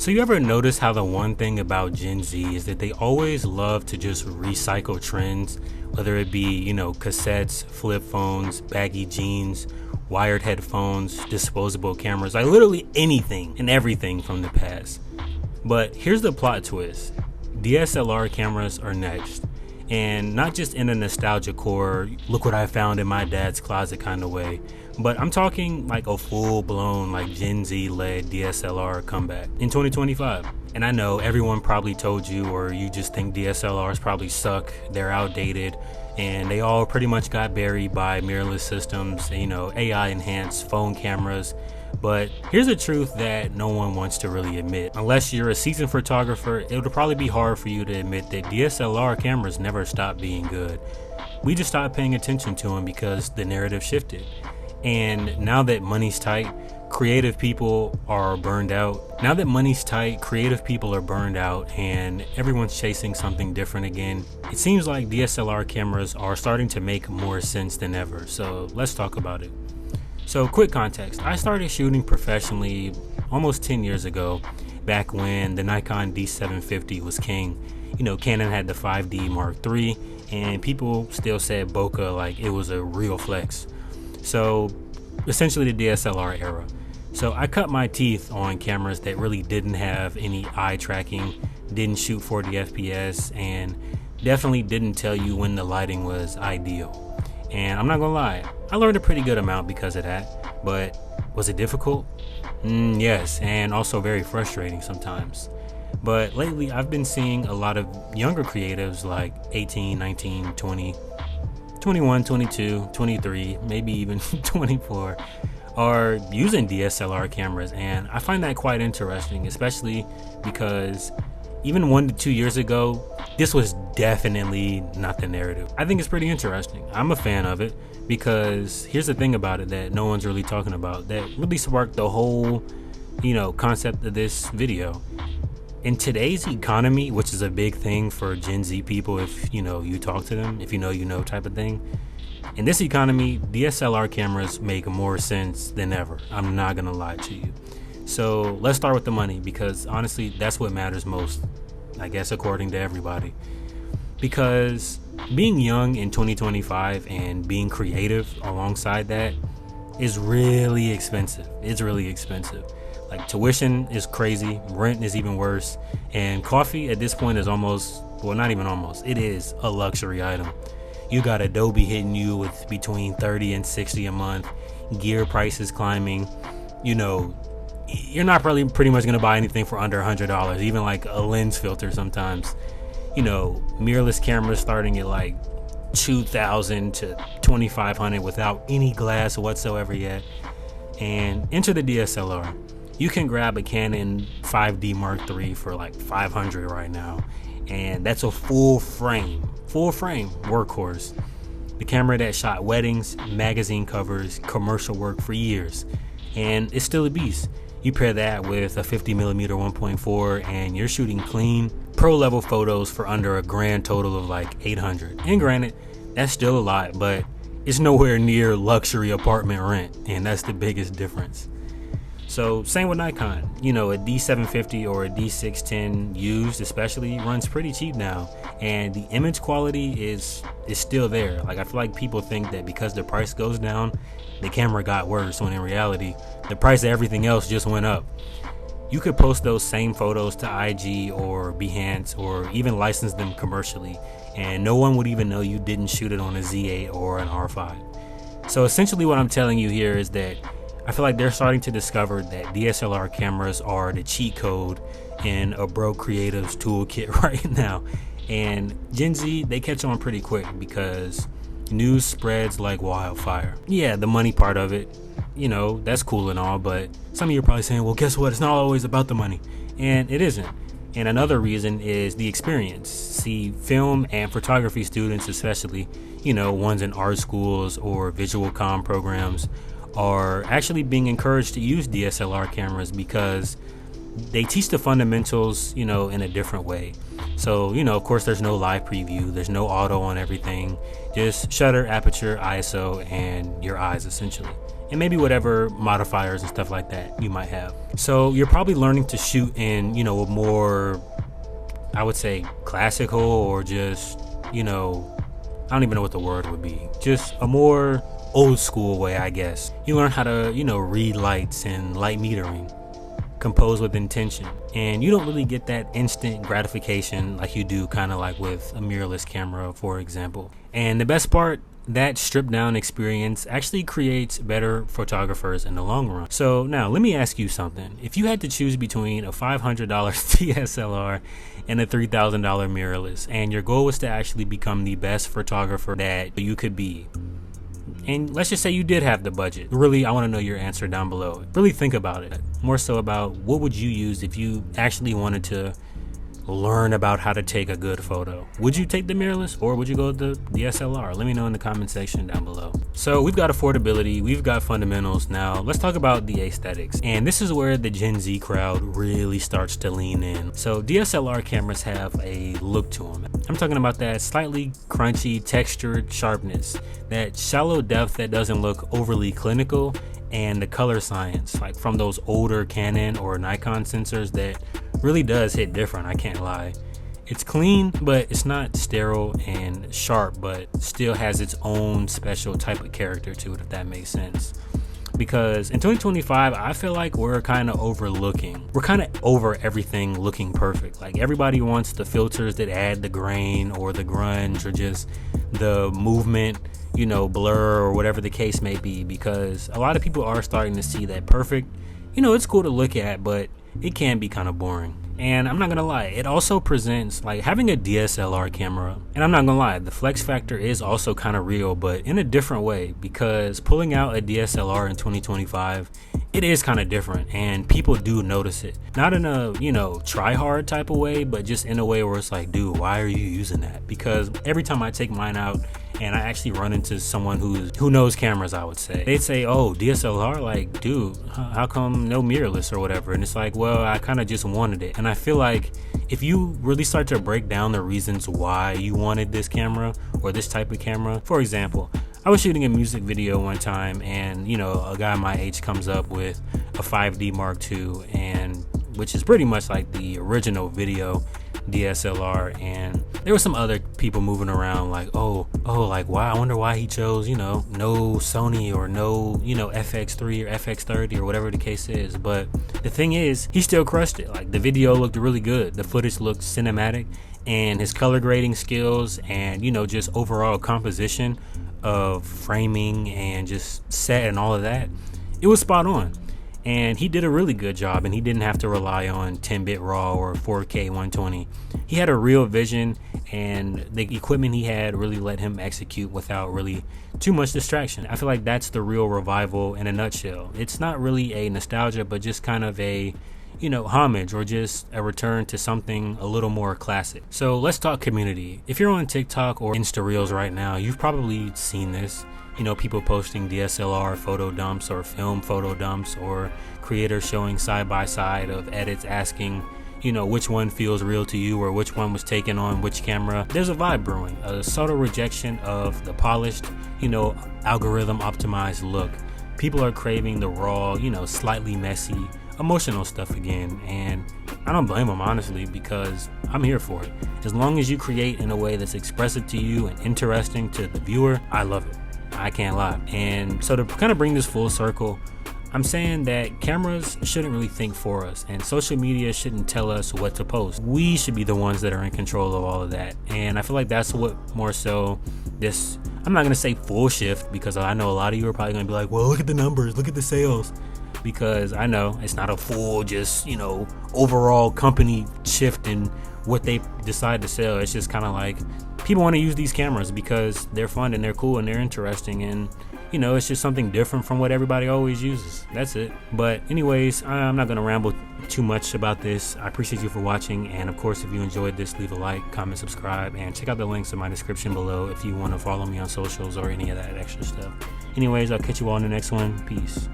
So you ever notice how the one thing about Gen Z is that they always love to just recycle trends, whether it be, cassettes, flip phones, baggy jeans, wired headphones, disposable cameras, like literally anything and everything from the past. But here's the plot twist. DSLR cameras are next. And not just in a nostalgia core, look what I found in my dad's closet kind of way, but I'm talking like a full-blown like Gen Z led DSLR comeback in 2025. And I know everyone probably told you, or you just think DSLRs probably suck, they're outdated, and they all pretty much got buried by mirrorless systems, AI enhanced phone cameras. But here's the truth that no one wants to really admit. Unless you're a seasoned photographer, it would probably be hard for you to admit that DSLR cameras never stopped being good. We just stopped paying attention to them because the narrative shifted. And now that money's tight, creative people are burned out. And everyone's chasing something different again. It seems like DSLR cameras are starting to make more sense than ever. So let's talk about it. So quick context, I started shooting professionally almost 10 years ago, back when the Nikon D750 was king. Canon had the 5D Mark III, and people still said bokeh like it was a real flex. So essentially the DSLR era. So I cut my teeth on cameras that really didn't have any eye tracking, didn't shoot 40 FPS, and definitely didn't tell you when the lighting was ideal. And I'm not gonna lie, I learned a pretty good amount because of that, but was it difficult? Yes, and also very frustrating sometimes. But lately I've been seeing a lot of younger creatives like 18, 19, 20, 21, 22, 23, maybe even 24 are using DSLR cameras, and I find that quite interesting, especially because even 1 to 2 years ago, this was definitely not the narrative. I think it's pretty interesting. I'm a fan of it because here's the thing about it that no one's really talking about that really sparked the whole, concept of this video. In today's economy, which is a big thing for Gen Z people, if you talk to them, if you know type of thing. In this economy, DSLR cameras make more sense than ever. I'm not gonna lie to you. So let's start with the money, because honestly, that's what matters most, I guess, according to everybody. Because being young in 2025 and being creative alongside that is really expensive. It's really expensive. Like tuition is crazy, rent is even worse, and coffee at this point is almost, well, not even almost, it is a luxury item. You got Adobe hitting you with between 30 and 60 a month, gear prices climbing, you're not pretty much gonna buy anything for under $100, even like a lens filter sometimes. Mirrorless cameras starting at like $2,000 to $2,500 without any glass whatsoever yet. And enter the DSLR. You can grab a Canon 5D Mark III for like $500 right now, and that's a full frame workhorse. The camera that shot weddings, magazine covers, commercial work for years, and it's still a beast. You pair that with a 50mm 1.4 and you're shooting clean, pro level photos for under a grand total of like $800. And granted, that's still a lot, but it's nowhere near luxury apartment rent, and that's the biggest difference. So same with Nikon, a D750 or a D610 used especially runs pretty cheap now, and the image quality is still there. Like I feel like people think that because the price goes down, the camera got worse, when in reality, the price of everything else just went up. You could post those same photos to IG or Behance or even license them commercially, and no one would even know you didn't shoot it on a Z8 or an R5. So essentially what I'm telling you here is that I feel like they're starting to discover that DSLR cameras are the cheat code in a broke creative's toolkit right now. And Gen Z, they catch on pretty quick because news spreads like wildfire. Yeah, the money part of it, that's cool and all, but some of you are probably saying, well, guess what? It's not always about the money. And it isn't. And another reason is the experience. See, film and photography students especially, ones in art schools or visual comm programs, are actually being encouraged to use DSLR cameras because they teach the fundamentals, in a different way. So, of course, there's no live preview, there's no auto on everything, just shutter, aperture, ISO, and your eyes essentially. and maybe whatever modifiers and stuff like that you might have. So you're probably learning to shoot in, a more, I would say, classical, or just, I don't even know what the word would be. Just a more old school way, I guess. You learn how to, read lights and light metering, compose with intention. And you don't really get that instant gratification like you do kind of like with a mirrorless camera, for example. And the best part, that stripped down experience actually creates better photographers in the long run. So now let me ask you something. If you had to choose between a $500 DSLR and a $3,000 mirrorless, and your goal was to actually become the best photographer that you could be, and let's just say you did have the budget, really, I want to know your answer down below. Really think about it. More so about what would you use if you actually wanted to learn about how to take a good photo. Would you take the mirrorless, or would you go with the DSLR? Let me know in the comment section down below. So we've got affordability, we've got fundamentals. Now let's talk about the aesthetics. And this is where the Gen Z crowd really starts to lean in. So DSLR cameras have a look to them. I'm talking about that slightly crunchy, textured sharpness, that shallow depth that doesn't look overly clinical, and the color science, like from those older Canon or Nikon sensors, that really does hit different, I can't lie. It's clean, but it's not sterile, and sharp, but still has its own special type of character to it, if that makes sense. Because in 2025, I feel like we're kind of over everything looking perfect. Like, everybody wants the filters that add the grain or the grunge or just the movement, blur, or whatever the case may be, because a lot of people are starting to see that perfect, it's cool to look at, but it can be kind of boring. And I'm not gonna lie, it also presents, like, having a DSLR camera, and I'm not gonna lie, the flex factor is also kind of real, but in a different way, because pulling out a DSLR in 2025, it is kind of different, and people do notice it. Not in a, try hard type of way, but just in a way where it's like, dude, why are you using that? Because every time I take mine out and I actually run into someone who knows cameras, I would say, they'd say, oh, DSLR, like, dude, how come no mirrorless or whatever? And it's like, well, I kind of just wanted it. And I feel like if you really start to break down the reasons why you wanted this camera or this type of camera, for example, I was shooting a music video one time, and a guy my age comes up with a 5D Mark II, and which is pretty much like the original video DSLR, and there were some other people moving around like, like, wow, I wonder why he chose, no Sony or no, FX3 or FX30 or whatever the case is. But the thing is, he still crushed it. Like, the video looked really good, the footage looked cinematic, and his color grading skills and just overall composition of framing and just set and all of that, it was spot on. And he did a really good job, and he didn't have to rely on 10-bit RAW or 4K 120. He had a real vision, and the equipment he had really let him execute without really too much distraction. I feel like that's the real revival in a nutshell. It's not really a nostalgia, but just kind of a, homage, or just a return to something a little more classic. So let's talk community. If you're on TikTok or Insta Reels right now, you've probably seen this. People posting DSLR photo dumps or film photo dumps, or creators showing side by side of edits asking, which one feels real to you, or which one was taken on which camera. There's a vibe brewing, a subtle rejection of the polished, algorithm optimized look. People are craving the raw, slightly messy, emotional stuff again, and I don't blame them, honestly, because I'm here for it. As long as you create in a way that's expressive to you and interesting to the viewer, I love it. I can't lie. And so to kind of bring this full circle, I'm saying that cameras shouldn't really think for us, and social media shouldn't tell us what to post. We should be the ones that are in control of all of that. And I feel like that's what more so this, I'm not gonna say full shift, because I know a lot of you are probably gonna be like, well, look at the numbers, look at the sales, because I know it's not a full just overall company shift in what they decide to sell. It's just kind of like, people want to use these cameras because they're fun and they're cool and they're interesting, and it's just something different from what everybody always uses. That's it. But anyways, I'm not going to ramble too much about this. I appreciate you for watching, and of course, if you enjoyed this, leave a like, comment, subscribe, and check out the links in my description below if you want to follow me on socials or any of that extra stuff. Anyways, I'll catch you all in the next one. Peace.